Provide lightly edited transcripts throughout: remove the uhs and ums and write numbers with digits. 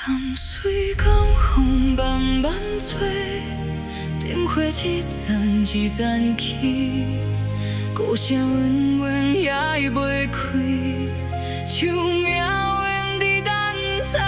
淡水港风慢慢吹，灯火一盏一盏起，鼓声稳稳也袂开，唱命运伫等待。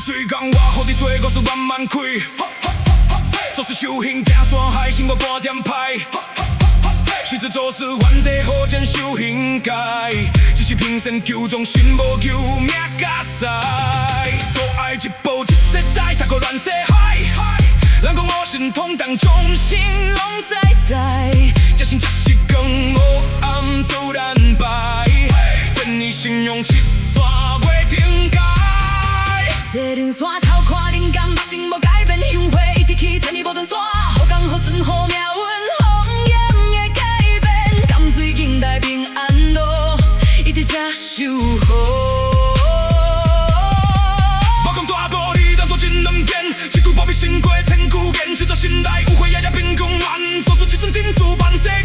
水港我予你做故事慢慢开，做事修行行山海，心无半点歹。时阵做事原地好前修行界，只是平生求众心无求命甲在。做爱一步一世代，踏过乱世海。人讲我神通当众生拢在，这心这是光黑暗自然白。真你形容七山袂顶界。坐灵山头看灵感，目心无改变，香火一直去，千里无断线。好工好船好命运，风烟的改变。淡水近代平安路，一直才守好。我讲大道理当作真两件，一句保密心过千古言，实在心内有悔，夜夜变强完，做事一尊天子万世间。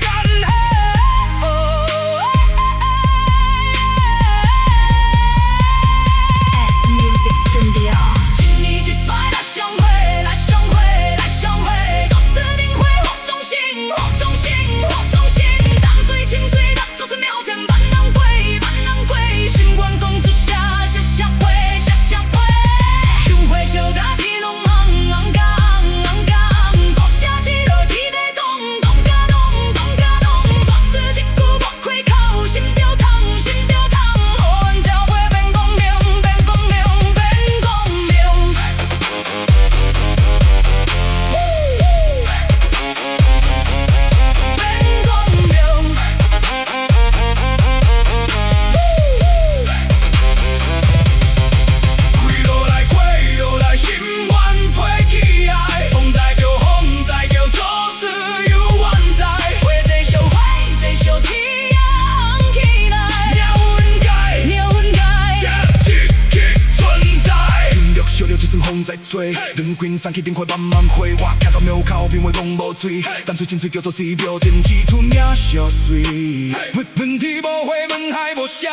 在做，人群散去灯火慢慢火，我行到庙口，品味拢无醉，淡水清水叫做水表前，一出名小水，问题无花，问海无声。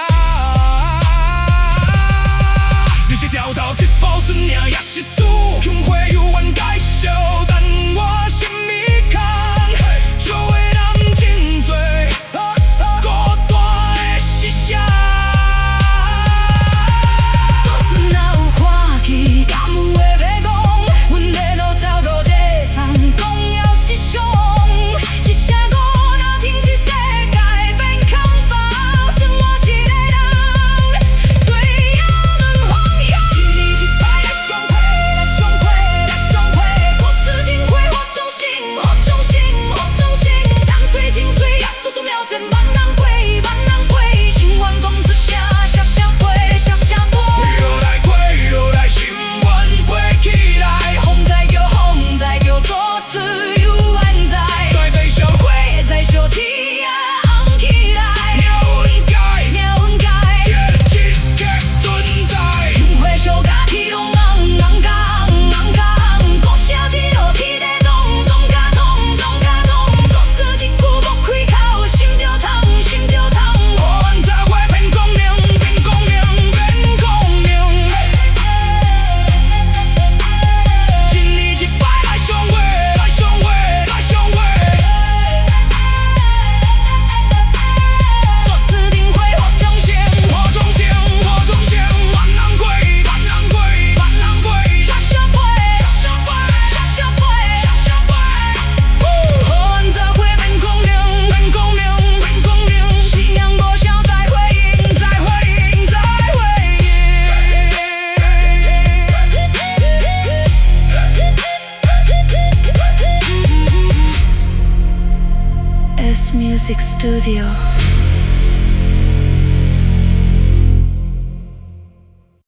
你是条道一步顺命也是输，香火有缘介绍，但我心咪空，笑的人真多，孤单的是啥？Music Studio。